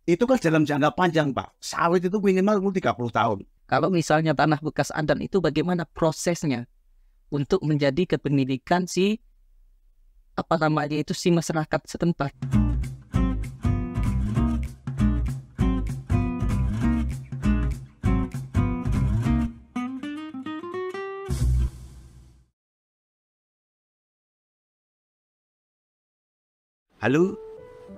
Itu kan dalam jangka panjang, Pak. Sawit itu minimal 30 tahun. Kalau misalnya tanah bekas adat itu bagaimana prosesnya untuk menjadi kepemilikan si masyarakat setempat. Halo,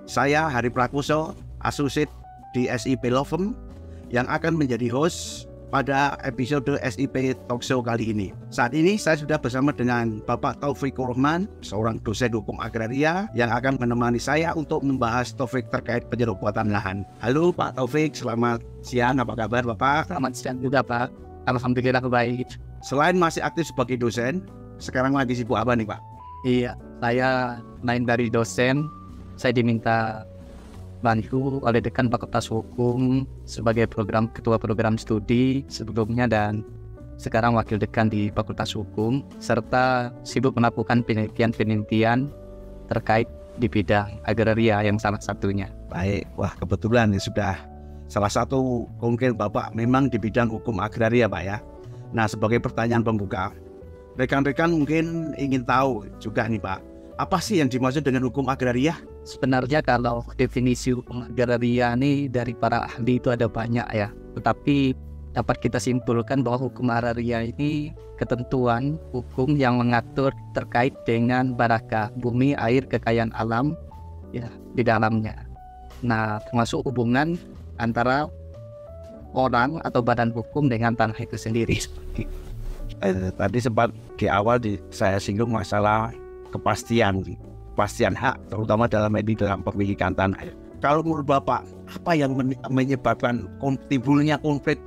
saya Hari Prakoso, Associate di SIP Law Firm yang akan menjadi host pada episode SIP Talkshow kali ini. Saat ini saya sudah bersama dengan Bapak Taufikur Rahman, seorang dosen hukum agraria yang akan menemani saya untuk membahas topik terkait penyerobotan lahan. Halo Pak Taufik, selamat siang, apa kabar Bapak? Selamat siang juga Pak, alhamdulillah baik. Selain masih aktif sebagai dosen, sekarang lagi sibuk apa nih Pak? Iya, saya lain dari dosen, saya diminta bantu oleh Dekan Fakultas Hukum sebagai ketua program studi sebelumnya dan sekarang wakil dekan di Fakultas Hukum, serta sibuk melakukan penelitian terkait di bidang agraria yang salah satunya. Baik, wah kebetulan ya sudah salah satu konkret Bapak memang di bidang hukum agraria Pak ya. Nah sebagai pertanyaan pembuka, rekan-rekan mungkin ingin tahu juga nih Pak, apa sih yang dimaksud dengan hukum agraria? Sebenarnya kalau definisi hukum agraria ini dari para ahli itu ada banyak ya. Tetapi dapat kita simpulkan bahwa hukum agraria ini ketentuan hukum yang mengatur terkait dengan barakah bumi, air, kekayaan alam ya di dalamnya. Nah, termasuk hubungan antara orang atau badan hukum dengan tanah itu sendiri. Tadi sempat di awal saya singgung masalah kepastian hak, terutama dalam pemilikan tanah. Kalau menurut Bapak, apa yang menyebabkan timbulnya konflik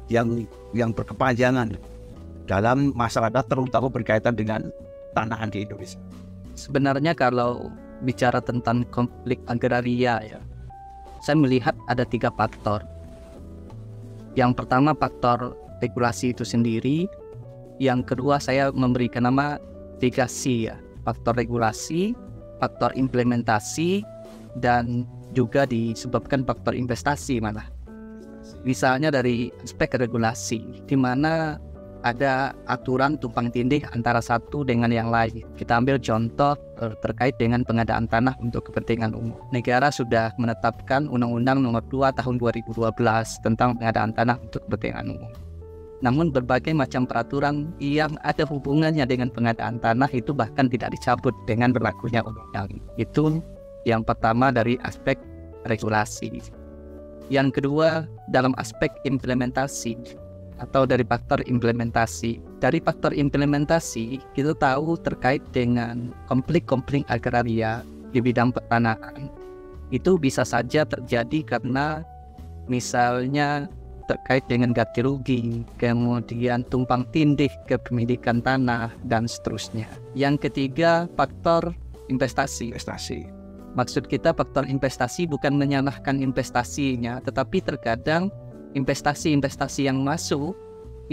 yang berkepanjangan dalam masyarakat, terutama berkaitan dengan tanah di Indonesia? Sebenarnya kalau bicara tentang konflik agraria ya, saya melihat ada 3 faktor. Yang pertama faktor regulasi itu sendiri. Yang kedua saya memberikan nama 3C ya, faktor regulasi, faktor implementasi, dan juga disebabkan faktor investasi malah. Misalnya dari aspek regulasi, di mana ada aturan tumpang tindih antara satu dengan yang lain. Kita ambil contoh terkait dengan pengadaan tanah untuk kepentingan umum. Negara sudah menetapkan Undang-Undang Nomor 2 Tahun 2012 tentang pengadaan tanah untuk kepentingan umum. Namun berbagai macam peraturan yang ada hubungannya dengan pengadaan tanah itu bahkan tidak dicabut dengan berlakunya undang-undang. Itu yang pertama dari aspek regulasi. Yang kedua dalam aspek implementasi atau dari faktor implementasi. Dari faktor implementasi kita tahu terkait dengan konflik-konflik agraria di bidang pertanahan. Itu bisa saja terjadi karena misalnya terkait dengan ganti rugi, kemudian tumpang tindih kepemilikan tanah, dan seterusnya. Yang ketiga, faktor investasi. Maksud kita faktor investasi bukan menyalahkan investasinya, tetapi terkadang investasi yang masuk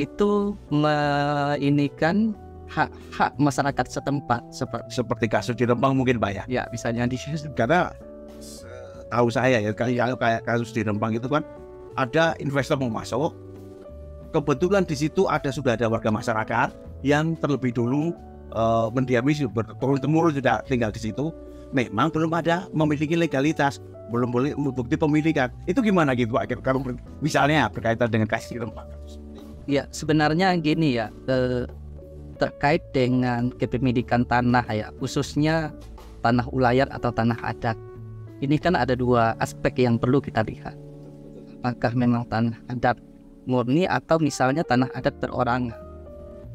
itu meinikan hak masyarakat setempat. Seperti kasus di Rempang mungkin Pak ya? Ya, misalnya di karena tahu saya ya, kayak kasus di Rempang itu kan ada investor mau masuk, kebetulan di situ sudah ada warga masyarakat yang terlebih dulu mendiami turun-temurun sudah tinggal di situ. Memang belum ada memiliki legalitas, belum boleh bukti pemilikan. Itu gimana gitu Pak? Kalau misalnya berkaitan dengan kasus di Rempang. Ya sebenarnya gini ya, terkait dengan kepemilikan tanah ya, khususnya tanah ulayat atau tanah adat. Ini kan ada 2 aspek yang perlu kita lihat. Apakah memang tanah adat murni atau misalnya tanah adat perorangan.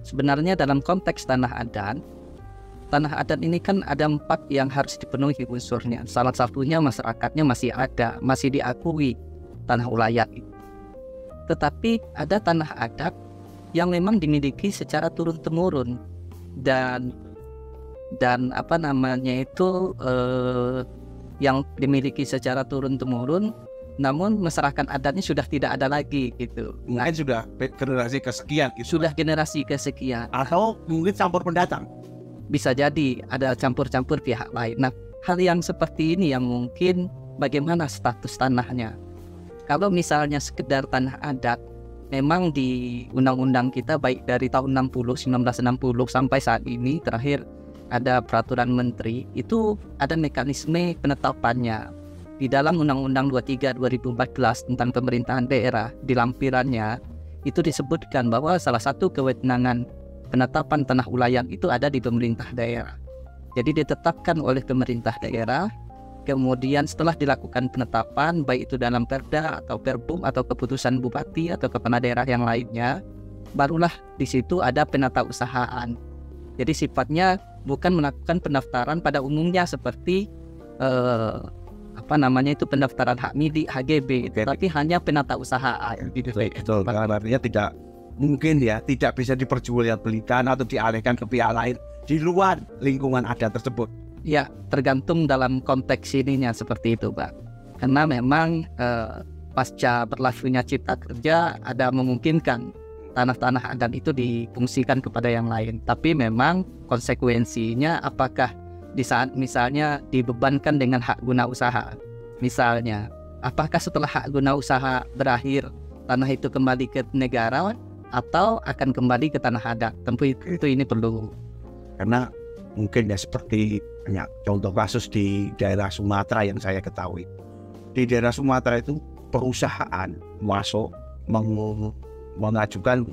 Sebenarnya dalam konteks tanah adat ini kan ada 4 yang harus dipenuhi unsurnya. Salah satunya masyarakatnya masih diakui tanah ulayat itu. Tetapi ada tanah adat yang memang dimiliki secara turun-temurun dan yang dimiliki secara turun-temurun, namun masyarakat adatnya sudah tidak ada lagi gitu. Mungkin sudah generasi kesekian gitu. Sudah generasi kesekian. Atau mungkin campur pendatang. Bisa jadi ada campur-campur pihak lain. Nah, hal yang seperti ini yang mungkin bagaimana status tanahnya. Kalau misalnya sekedar tanah adat, memang di undang-undang kita baik dari tahun 1960 sampai saat ini terakhir ada peraturan menteri, itu ada mekanisme penetapannya. Di dalam Undang-Undang 23 2014 tentang pemerintahan daerah, di lampirannya itu disebutkan bahwa salah satu kewenangan penetapan tanah ulayam itu ada di pemerintah daerah. Jadi ditetapkan oleh pemerintah daerah. Kemudian setelah dilakukan penetapan, baik itu dalam perda atau perbum atau keputusan bupati atau kepala daerah yang lainnya, barulah di situ ada penatausahaan. Jadi sifatnya bukan melakukan pendaftaran pada umumnya seperti pendaftaran hak milik HGB, tapi hanya penatausahaan. Betul. Artinya tidak mungkin tidak bisa diperjualbelikan atau dialihkan ke pihak lain di luar lingkungan adat tersebut. Ya, tergantung dalam konteks ininya seperti itu, Pak. Karena memang pasca berlakunya Cipta Kerja ada memungkinkan tanah-tanah adat itu difungsikan kepada yang lain. Tapi memang konsekuensinya apakah di saat misalnya dibebankan dengan hak guna usaha. Misalnya, apakah setelah hak guna usaha berakhir tanah itu kembali ke negara atau akan kembali ke tanah adat? Tentu itu ini perlu. Karena mungkin seperti banyak contoh kasus di daerah Sumatera yang saya ketahui. Di daerah Sumatera itu perusahaan masuk mengajukan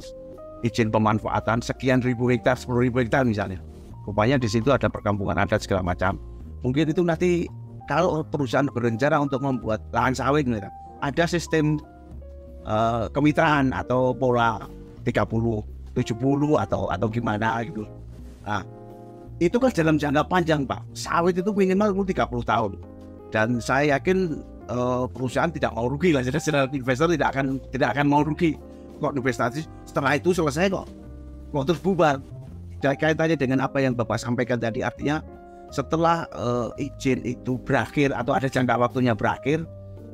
izin pemanfaatan sekian ribu hektar, 10.000 hektar misalnya. Rupanya di situ ada perkampungan adat segala macam. Mungkin itu nanti kalau perusahaan berencana untuk membuat lahan sawit, ada sistem kemitraan atau pola 30-70 atau gimana gitu. Nah, itu kan dalam jangka panjang, Pak. Sawit itu minimal 30 tahun. Dan saya yakin perusahaan tidak mau rugi lah. Jadi investor tidak akan mau rugi. Kok investasi setelah itu selesai kok terus bubar. Kaitannya dengan apa yang Bapak sampaikan tadi, artinya setelah izin itu berakhir atau ada jangka waktunya berakhir,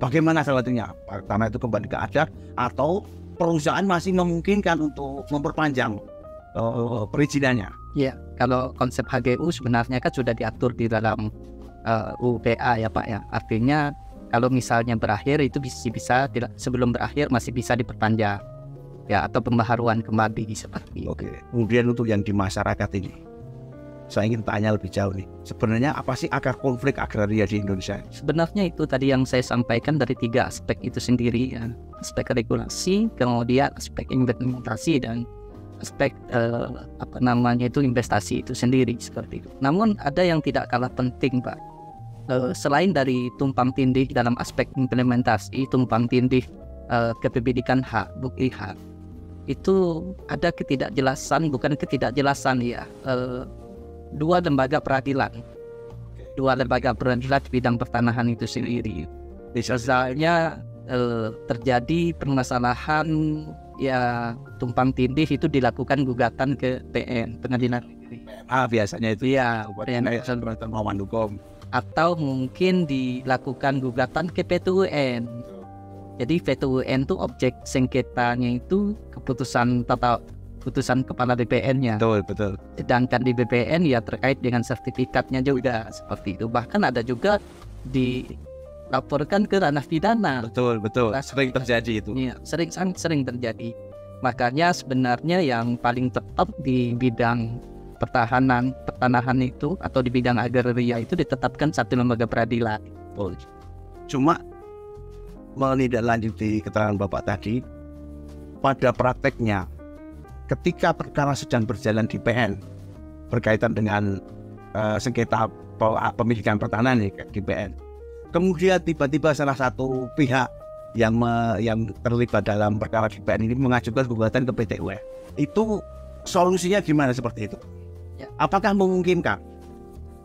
bagaimana selanjutnya? Tanah itu kembali ke adat atau perusahaan masih memungkinkan untuk memperpanjang perizinannya? Ya, kalau konsep HGU sebenarnya kan sudah diatur di dalam UPA ya Pak ya. Artinya kalau misalnya berakhir itu bisa sebelum berakhir masih bisa diperpanjang ya, atau pembaharuan kembali seperti itu. Oke. Kemudian untuk yang di masyarakat ini, saya ingin tanya lebih jauh nih. Sebenarnya apa sih akar konflik agraria di Indonesia? Sebenarnya itu tadi yang saya sampaikan dari 3 aspek itu sendiri ya. Aspek regulasi, kemudian aspek implementasi, dan aspek investasi itu sendiri seperti itu. Namun ada yang tidak kalah penting, Pak. Selain dari tumpang tindih dalam aspek implementasi, tumpang tindih kepemilikan hak, bukti hak, itu ada ketidakjelasan ya. Dua lembaga peradilan di bidang pertanahan itu sendiri. Misalnya terjadi permasalahan ya tumpang tindih, itu dilakukan gugatan ke PN, Pengadilan Negeri. Biasanya itu ya, melawan hukum. Atau mungkin dilakukan gugatan ke PT-UN. Jadi PT-UN itu objek sengketanya itu keputusan kepala BPN-nya. Betul. Sedangkan di BPN ya terkait dengan sertifikatnya juga seperti itu. Bahkan ada juga dilaporkan ke ranah pidana. Betul. Sering terjadi itu. Ya, sering terjadi. Makanya sebenarnya yang paling tepat di bidang pertanahan itu atau di bidang agraria itu ditetapkan satu lembaga peradilan. Cuma menindaklanjuti keterangan Bapak tadi, pada prakteknya ketika perkara sedang berjalan di PN berkaitan dengan sengketa pemilikan pertanahan di PN, kemudian tiba-tiba salah satu pihak yang terlibat dalam perkara di PN ini mengajukan gugatan ke PT-UN, itu solusinya gimana seperti itu? Ya. Apakah memungkinkan?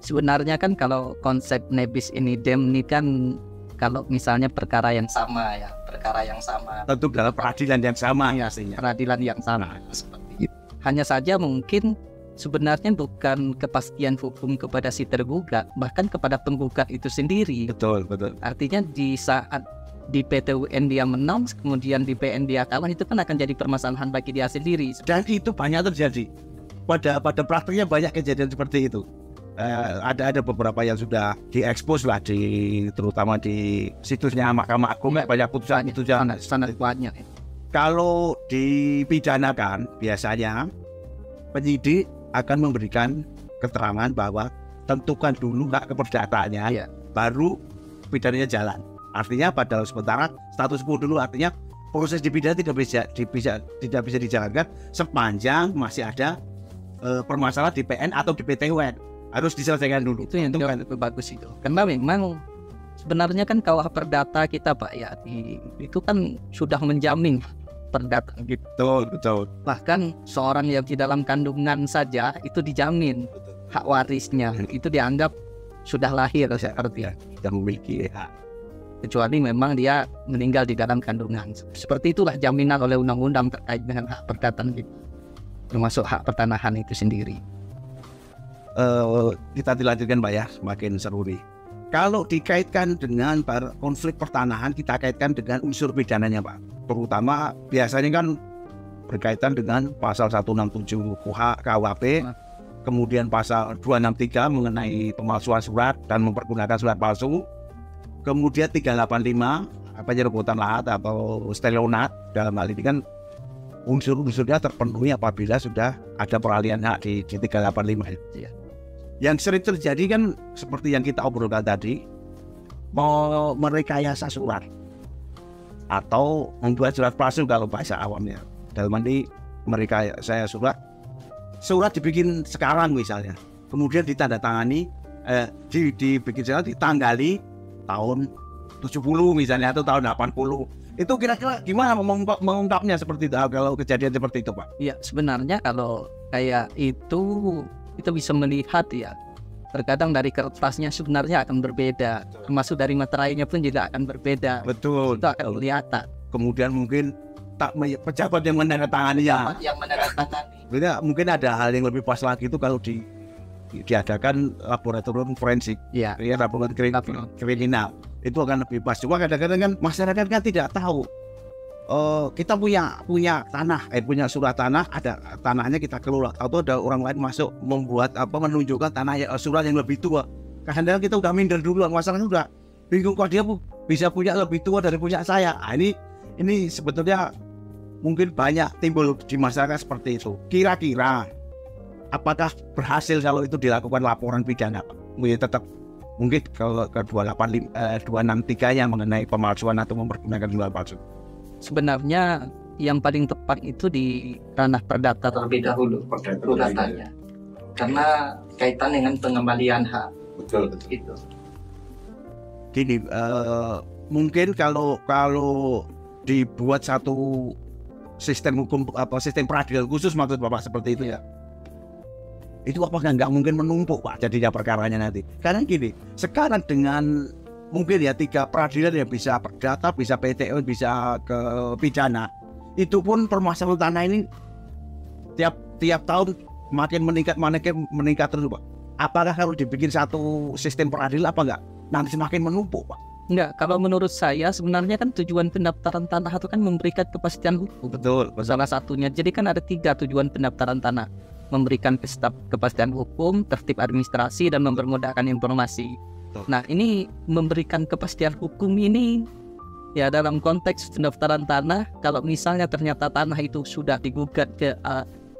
Sebenarnya kan kalau konsep nebis in idem ini kan, kalau misalnya perkara yang sama, tentu dalam peradilan yang sama ya, peradilan yang sama seperti itu. Hanya saja mungkin sebenarnya bukan kepastian hukum kepada si tergugat, bahkan kepada penggugat itu sendiri. Betul. Artinya di saat di PT-UN dia menang, kemudian di PN dia kalah, itu kan akan jadi permasalahan bagi dia sendiri. Dan itu banyak terjadi. Pada praktiknya banyak kejadian seperti itu. ada beberapa yang sudah diekspos lah terutama di situsnya Mahkamah Agung, banyak putusan itu sangat banyak. Kalau dipidanakan biasanya penyidik akan memberikan keterangan bahwa tentukan dulu hak keperdataannya, baru pidananya jalan. Artinya pada sementara status quo dulu, artinya proses di pidana tidak bisa dijalankan sepanjang masih ada permasalahan di PN atau di PT UN. Harus diselesaikan dulu. Itu yang lebih bagus itu. Karena memang sebenarnya kan KUH Perdata kita Pak ya, itu kan sudah menjamin perdata gitu. Betul. Bahkan seorang yang di dalam kandungan saja itu dijamin hak warisnya, itu dianggap sudah lahir seperti sudah memiliki hak. Kecuali memang dia meninggal di dalam kandungan. Seperti itulah jaminan oleh undang-undang terkait dengan hak perdata gitu, termasuk hak pertanahan itu sendiri. Kita dilanjutkan Pak ya, semakin seru nih. Kalau dikaitkan dengan konflik pertanahan, kita kaitkan dengan unsur pidananya Pak. Terutama biasanya kan berkaitan dengan pasal 167 KUHP, kemudian pasal 263 mengenai pemalsuan surat dan mempergunakan surat palsu, kemudian 385 penyerobotan lahat atau stelionat. Dalam hal ini kan unsur-unsurnya terpenuhi apabila sudah ada peralihan hak di 385 ya. Yang sering terjadi kan seperti yang kita obrolkan tadi, mau merekayasa surat atau membuat surat palsu kalau bahasa awamnya. Dalam arti merekayasa surat dibikin sekarang misalnya, kemudian ditandatangani, dibikin surat ditanggali tahun 70 misalnya atau tahun 80. Itu kira-kira gimana mengungkapnya seperti itu kalau kejadian seperti itu Pak? Ya sebenarnya kalau kayak itu kita bisa melihat ya, terkadang dari kertasnya sebenarnya akan berbeda, termasuk dari materainya pun juga akan berbeda. Betul. Itu akan kelihatan. Kemudian mungkin pejabat yang menandatangani. Beda, mungkin ada hal yang lebih pas lagi itu kalau diadakan laboratorium forensik, laboratorium kriminal, itu akan lebih pas. Cuma kadang-kadang kan masyarakat kan tidak tahu. Kita punya tanah, punya surat tanah, ada tanahnya kita kelola, atau ada orang lain masuk membuat menunjukkan tanah surat yang lebih tua. Kadang-kadang kita udah minder dulu, masyarakat udah bingung kok dia bisa punya lebih tua dari punya saya. Ini sebetulnya mungkin banyak timbul di masyarakat seperti itu. Kira-kira apakah berhasil kalau itu dilakukan laporan pidana? Tetap mungkin kalau ke 263 yang mengenai pemalsuan atau mempergunakan surat palsu. Sebenarnya yang paling tepat itu di ranah perdata terlebih dahulu, perdatanya, karena kaitan dengan pengembalian hak. Betul. Itu. Gini, mungkin kalau dibuat satu sistem hukum sistem peradilan khusus maksud Bapak seperti itu ya. Itu apakah nggak mungkin menumpuk Pak jadinya perkaranya nanti? Karena gini, sekarang dengan mungkin ya 3 peradilan yang bisa perdata, bisa PT UN, bisa ke pidana, itu pun permasalahan tanah ini tiap tahun makin meningkat terus Pak. Apakah kalau dibikin satu sistem peradilan apa enggak nanti semakin menumpuk Pak? Enggak, kalau menurut saya sebenarnya kan tujuan pendaftaran tanah itu kan memberikan kepastian hukum. Betul. Salah satunya, jadi kan ada 3 tujuan pendaftaran tanah: memberikan kepastian hukum, tertib administrasi, dan mempermudahkan informasi. Nah, ini memberikan kepastian hukum ini ya dalam konteks pendaftaran tanah. Kalau misalnya ternyata tanah itu sudah digugat ke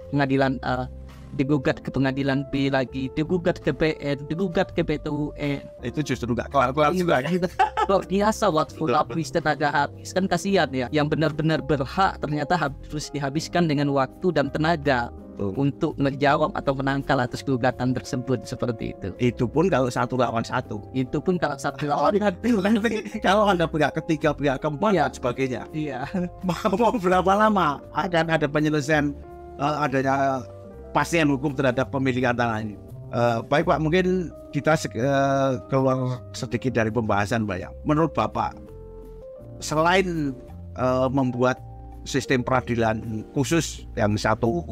pengadilan A, digugat ke pengadilan B lagi, digugat ke PN, digugat ke PT UN, itu justru nggak kelar-kelar juga kan? Luar biasa waktu habis, tenaga habis, kan kasihan ya. Yang benar-benar berhak ternyata harus dihabiskan dengan waktu dan tenaga untuk menjawab atau menangkal atas gugatan tersebut, seperti itu. Itu pun kalau 1 lawan 1. Itu pun kalau 1 lawan 1. Kalau ada pihak ketiga, pihak keempat dan sebagainya. Iya. Mau berapa lama akan ada penyelesaian adanya pastian hukum terhadap pemilikan tanah ini. Baik Pak, mungkin kita keluar sedikit dari pembahasan Pak ya. Menurut Bapak, selain membuat sistem peradilan khusus yang satu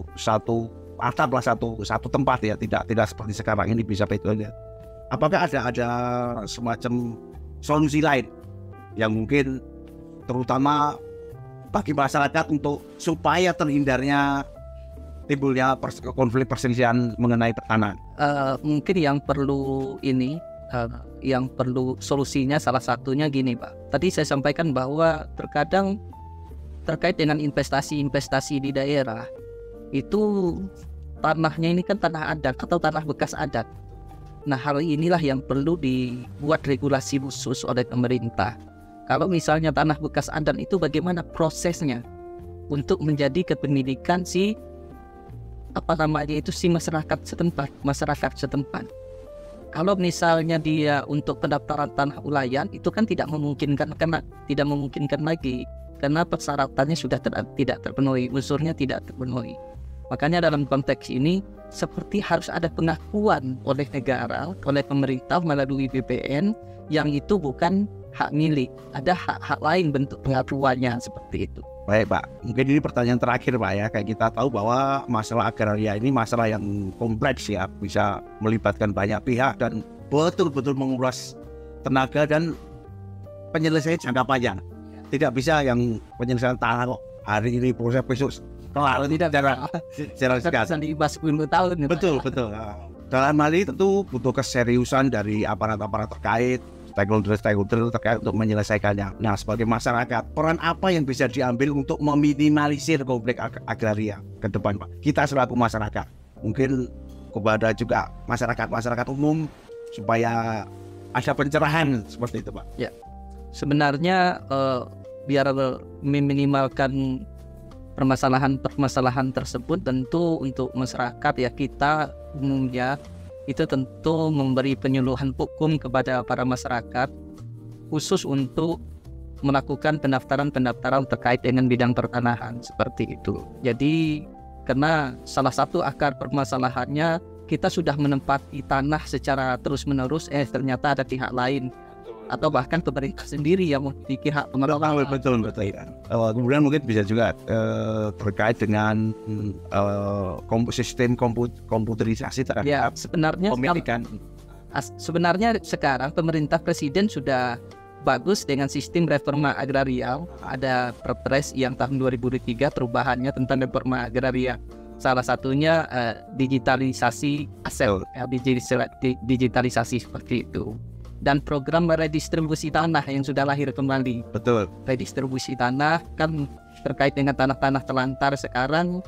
atap lah, satu tempat ya, tidak seperti sekarang ini bisa PT, apakah ada semacam solusi lain yang mungkin terutama bagi masyarakat untuk supaya terhindarnya timbulnya konflik perselisihan mengenai pertanahan? Mungkin yang perlu yang perlu solusinya salah satunya gini Pak. Tadi saya sampaikan bahwa terkadang terkait dengan investasi-investasi di daerah itu tanahnya ini kan tanah adat atau tanah bekas adat. Nah, hal inilah yang perlu dibuat regulasi khusus oleh pemerintah. Kalau misalnya tanah bekas adat itu bagaimana prosesnya untuk menjadi kepemilikan si masyarakat setempat. Kalau misalnya dia untuk pendaftaran tanah ulayan itu kan tidak memungkinkan lagi karena persyaratannya sudah tidak terpenuhi, unsurnya tidak terpenuhi. Makanya dalam konteks ini seperti harus ada pengakuan oleh negara, oleh pemerintah melalui BPN yang itu bukan hak milik, ada hak-hak lain bentuk pengakuannya seperti itu. Baik Pak, mungkin ini pertanyaan terakhir Pak ya. Kayak kita tahu bahwa masalah agraria ini masalah yang kompleks ya, bisa melibatkan banyak pihak dan betul-betul menguras tenaga dan penyelesaian jangka panjang. Tidak bisa yang penyelesaian tanah kok hari ini proses besok kelar, tidak secara singkat. Dibahas 10 tahun. Betul. Dalam hal ini tentu butuh keseriusan dari aparat-aparat terkait, stakeholder terkait untuk menyelesaikannya. Nah, sebagai masyarakat, peran apa yang bisa diambil untuk meminimalisir konflik agraria ke depan, Pak? Kita selaku masyarakat, mungkin kepada juga masyarakat umum supaya ada pencerahan seperti itu, Pak. Ya, sebenarnya biar meminimalkan permasalahan tersebut, tentu untuk masyarakat ya kita umumnya itu tentu memberi penyuluhan hukum kepada para masyarakat khusus untuk melakukan pendaftaran terkait dengan bidang pertanahan seperti itu. Jadi karena salah satu akar permasalahannya kita sudah menempati tanah secara terus-menerus, ternyata ada pihak lain atau bahkan pemerintah sendiri yang memiliki hak pengelolaan. Betul. Kemudian mungkin bisa juga terkait dengan sistem komputerisasi terhadap ya, sebenarnya pemilikan. Sebenarnya sekarang pemerintah presiden sudah bagus dengan sistem reforma agraria. Ada Perpres yang tahun 2003 perubahannya tentang reforma agraria. Salah satunya digitalisasi aset, digitalisasi seperti itu. Dan program redistribusi tanah yang sudah lahir kembali. Betul. Redistribusi tanah kan terkait dengan tanah-tanah terlantar sekarang,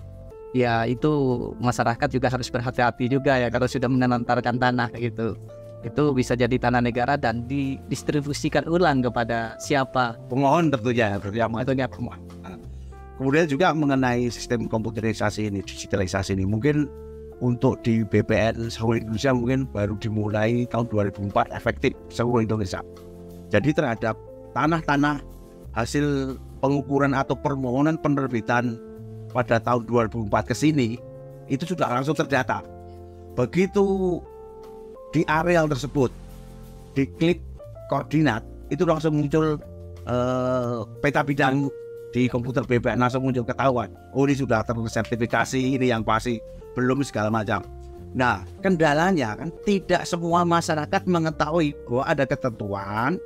ya itu masyarakat juga harus berhati-hati juga ya kalau sudah menelantarkan tanah gitu. Itu bisa jadi tanah negara dan didistribusikan ulang kepada siapa? Pemohon tentunya pemohon. Kemudian juga mengenai sistem komputerisasi ini, digitalisasi ini, mungkin untuk di BPN seluruh Indonesia mungkin baru dimulai tahun 2004 efektif seluruh Indonesia. Jadi terhadap tanah-tanah hasil pengukuran atau permohonan penerbitan pada tahun 2004 ke sini itu sudah langsung terdata. Begitu di areal tersebut diklik koordinat itu langsung muncul peta bidang di komputer BPN, langsung muncul ketahuan. Oh, ini sudah tersertifikasi, ini yang pasti belum segala macam. Nah, kendalanya kan tidak semua masyarakat mengetahui bahwa ada ketentuan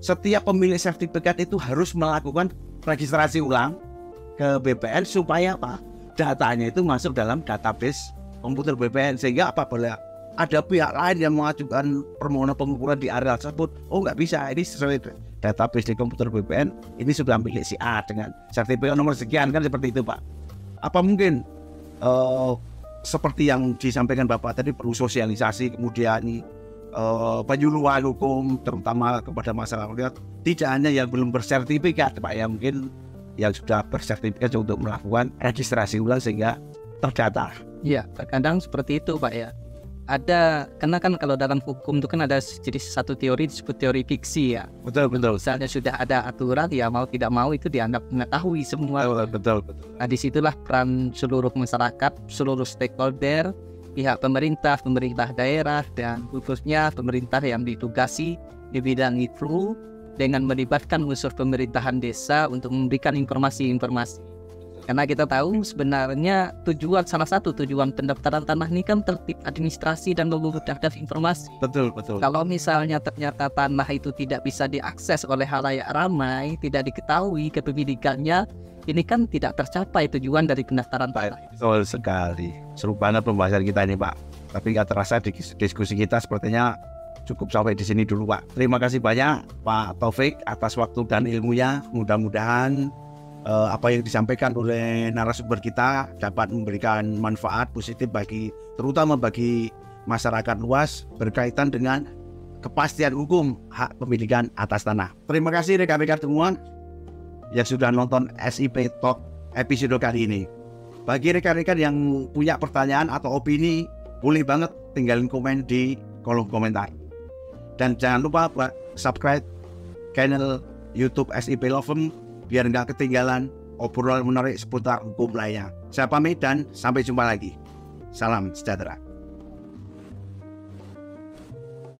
setiap pemilik sertifikat itu harus melakukan registrasi ulang ke BPN supaya apa? Datanya itu masuk dalam database komputer BPN, sehingga apa boleh ada pihak lain yang mengajukan permohonan pengukuran di area tersebut. Oh, nggak bisa, ini sesuai database di komputer BPN, ini sudah milik si A dengan sertifikat nomor sekian, kan seperti itu, Pak. Apa mungkin seperti yang disampaikan Bapak tadi, perlu sosialisasi, kemudian penyuluhan hukum terutama kepada masyarakat, tidak hanya yang belum bersertifikat, Pak, ya, mungkin yang sudah bersertifikat untuk melakukan registrasi ulang sehingga terdata. Iya, terkadang seperti itu, Pak, ya. Ada, karena kan kalau dalam hukum itu kan ada jadi satu teori disebut teori fiksi ya. Betul. Misalnya sudah ada aturan, ya mau tidak mau itu dianggap mengetahui semua. Betul. Nah, disitulah peran seluruh masyarakat, seluruh stakeholder, pihak pemerintah daerah, dan khususnya pemerintah yang ditugasi di bidang itu dengan melibatkan unsur pemerintahan desa untuk memberikan informasi-informasi. Karena kita tahu sebenarnya salah satu tujuan pendaftaran tanah ini kan tertib administrasi dan memudahkan informasi. Betul. Kalau misalnya ternyata tanah itu tidak bisa diakses oleh halayak ramai, tidak diketahui kepemilikannya, ini kan tidak tercapai tujuan dari pendaftaran tanah. Betul sekali. Seru banget pembahasan kita ini, Pak. Tapi nggak terasa diskusi kita sepertinya cukup sampai di sini dulu, Pak. Terima kasih banyak Pak Taufik atas waktu dan ilmunya. Mudah-mudahan apa yang disampaikan oleh narasumber kita dapat memberikan manfaat positif terutama bagi masyarakat luas berkaitan dengan kepastian hukum hak pemilikan atas tanah. Terima kasih rekan-rekan semua yang sudah nonton SIP Talk episode kali ini. Bagi rekan-rekan yang punya pertanyaan atau opini, boleh banget tinggalin komen di kolom komentar. Dan jangan lupa buat subscribe channel YouTube SIP Law Firm biar nggak ketinggalan obrolan menarik seputar hukum lainnya. Saya pamit dan sampai jumpa lagi. Salam sejahtera.